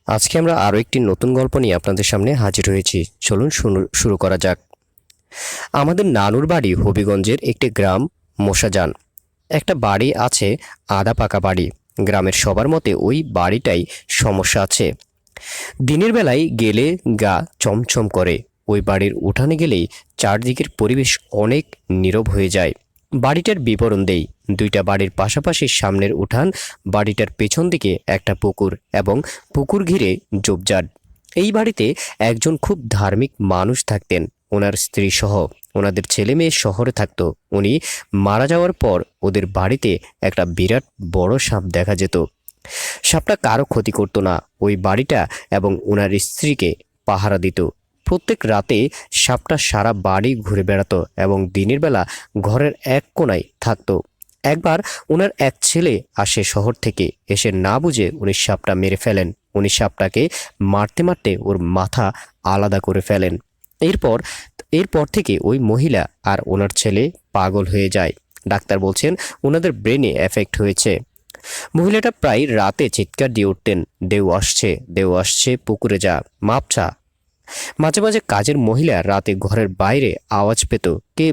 আজকে আমরা আরও একটি নতুন গল্প নিয়ে আপনাদের সামনে হাজির হয়েছি। চলুন শুরু করা যাক। আমাদের নানুর বাড়ি হবিগঞ্জের একটি গ্রাম মোশাজান। একটা বাড়ি আছে, আধা পাকা বাড়ি। গ্রামের সবার মতে ওই বাড়িটাই সমস্যা আছে। দিনের বেলায় গেলে গা চমচম করে। ওই বাড়ির উঠানে গেলেই চারদিকের পরিবেশ অনেক নীরব হয়ে যায়। বাড়িটার বিবরণ দেই। দুইটা বাড়ির পাশাপাশি সামনের উঠান, বাড়িটার পেছন দিকে একটা পুকুর এবং পুকুর ঘিরে ঝোপঝাড়। এই বাড়িতে একজন খুব ধার্মিক মানুষ থাকতেন, ওনার স্ত্রী সহ। ওনাদের ছেলে মেয়ে শহরে থাকতো। উনি মারা যাওয়ার পর ওদের বাড়িতে একটা বিরাট বড় সাপ দেখা যেত। সাপটা কারো ক্ষতি করতো না, ওই বাড়িটা এবং ওনার স্ত্রীকে পাহারা দিত। প্রত্যেক রাতে সাপটা সারা বাড়ি ঘুরে বেড়াতো এবং দিনের বেলা ঘরের এক কোণায় থাকতো। একবার ওনার এক ছেলে আসে শহর থেকে, এসে না বুঝে উনি সাপটা মেরে ফেলেন। উনি সাপটাকে মারতে মারতে ওর মাথা আলাদা করে ফেলেন। এরপর এরপর থেকে ওই মহিলা আর ওনার ছেলে পাগল হয়ে যায়। ডাক্তার বলছেন ওনাদের ব্রেনে এফেক্ট হয়েছে। মহিলাটা প্রায় রাতে চিৎকার দিয়ে উঠতেন, দেউ আসছে, পুকুরে যা, মাপ চা। মাঝে মাঝে কাজের মহিলা রাতে ঘরের বাইরে আওয়াজ পেত, কে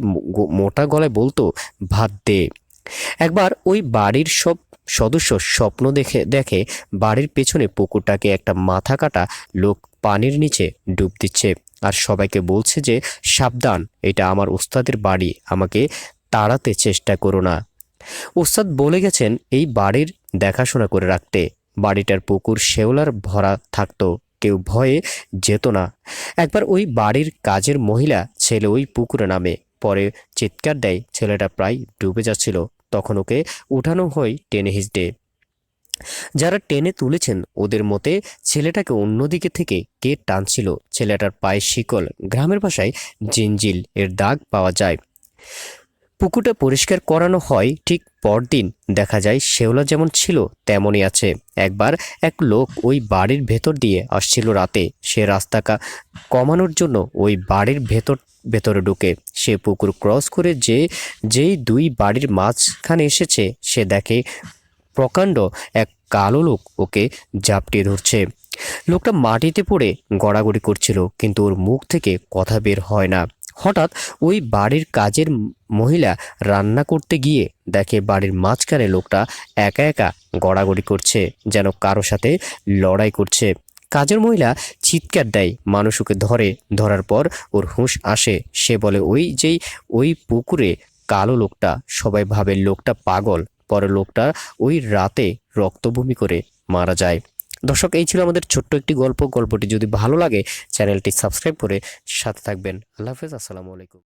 মোটা গলায় বলতো, ভাত দে। একবার ওই বাড়ির সব সদস্য স্বপ্ন দেখে দেখে বাড়ির পেছনে পুকুরটাকে একটা মাথা কাটা লোক পানির নিচে ডুব দিচ্ছে আর সবাইকে বলছে যে সাবধান, এটা আমার ওস্তাদের বাড়ি, আমাকে তাড়াতে চেষ্টা করো না। ওস্তাদ বলে গেছেন এই বাড়ির দেখাশোনা করে রাখতে। বাড়িটার পুকুর শেওলার ভরা থাকতো, কেউ ভয়ে যেত না। একবার ওই বাড়ির কাজের মহিলা ছেলে ওই পুকুরে নামে, পরে চিৎকার দেয়, ছেলেটা প্রায় ডুবে যাচ্ছিল। তখন ওকে উঠানো হয় টেনে হিঁচড়ে। যারা টেনে তুলেছেন ওদের মতে ছেলেটাকে অন্যদিকে থেকে কে টানছিল। ছেলেটার পায়ে শিকল, গ্রামের ভাষায় জিঞ্জিল এর দাগ পাওয়া যায়। পুকুরটা পরিষ্কার করানো হয়, ঠিক পরদিন দেখা যায় শেওলা যেমন ছিল তেমনই আছে। একবার এক লোক ওই বাড়ির ভেতর দিয়ে আসছিল রাতে। সে রাস্তা কমানোর জন্য ওই বাড়ির ভেতরে ঢুকে। সে পুকুর ক্রস করে যেই দুই বাড়ির মাঝখানে এসেছে, সে দেখে প্রকাণ্ড এক কালো লোক ওকে ঝাপটিয়ে ধরছে। লোকটা মাটিতে পড়ে গড়াগড়ি করছিল, কিন্তু ওর মুখ থেকে কথা বের হয় না। হঠাৎ ওই বাড়ির কাজের মহিলা রান্না করতে গিয়ে দেখে বাড়ির মাঝখানে লোকটা একা একা গড়াগড়ি করছে, যেন কারো সাথে লড়াই করছে। কাজের মহিলা চিৎকার দেয়, মানুষ ওকে ধরে। ধরার পর ওর হুঁশ আসে। সে বলে ওই পুকুরে কালো লোকটা। সবাই ভাবে লোকটা পাগল। পরে লোকটা ওই রাতে রক্তবমি করে মারা যায়। দর্শক, এই ছিল আমাদের ছোট্ট একটি গল্প। গল্পটি যদি ভালো লাগে চ্যানেলটি সাবস্ক্রাইব করে সাথে থাকবেন। আল্লাহ হাফেজ, আসসালামু আলাইকুম।